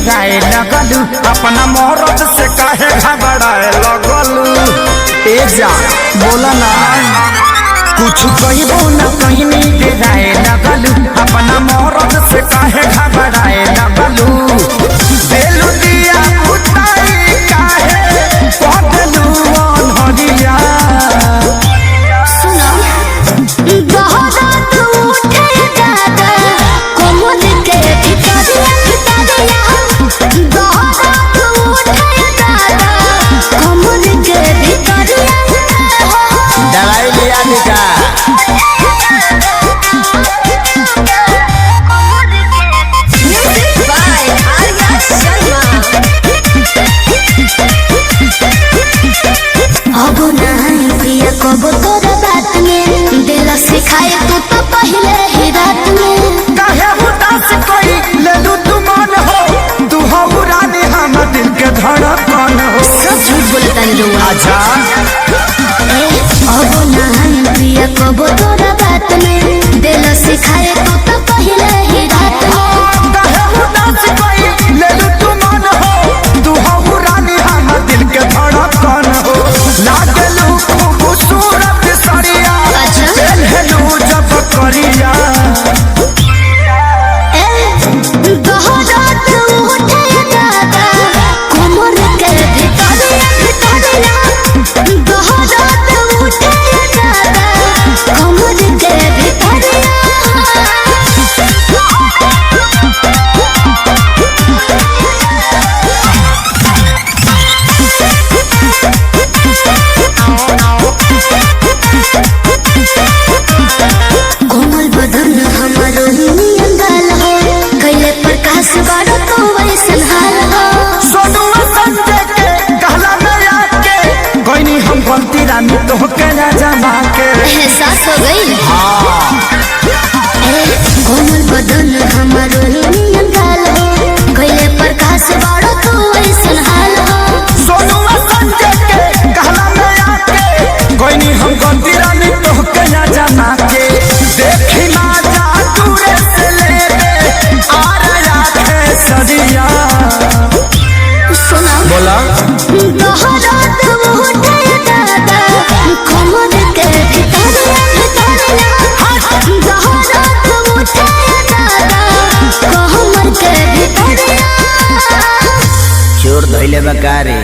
डेराए लगलू अपना मोहरत से काहे घबराए लगलू। ए जा बोला ना कुछ कहबो न कहनी डेराए लगलू अपना मोहरत से काहे घबराए लगलू। बेलू दिया उताई काहे पगलू अनहरिया सुनो बहुत उठे दादा कोमल के भितरिया बहुत उठे दादा कोमल के भितरिया दवाई लिया निका अब नहीं पिया कब तोरा बात में दिल सिखाए तू तो पहले ही रात में काहे उदास कोई लेलू तू मन हो तू हो रानी हम दिल के धड़कन हो। सब झूठ बोलता नहीं लोग आजा अब नहीं पिया कब तोरा बात में दिल सिखाए तू तो पहले ही रात में काहे उदास कोई लेलू तू मन हो तू हो रानी हम दिल के धड़कन हो। लागलू खूबसूरत सरिया अच्छा। पहनलू जब करिया बहुत उठे दादा कोमल के भितरिया बहुत उठे दादा कोमल के भितरिया कोमल बदन हमारो नियन गाल हो कैले प्रकाश बारो तो वैसन हाल हो सोनुआ संजय के कहला नया के कोई हम गलती रानी तो के ना जमा के एहसास हो गई कोमल बदन हमारो नियन गाल हो कैले प्रकाश बारो तो वैसन हाल हो सोनुआ संजय के कहला नया के कोई हम गलती रानी तो के ना जमा के देखी ना जा दूरे से ले ले आ रहा है सदिया सुना बोला बहुत उठे दादा कोमल के भितरिया बहुत उठे दादा कोमल के भितरिया चोर धइले बकारे।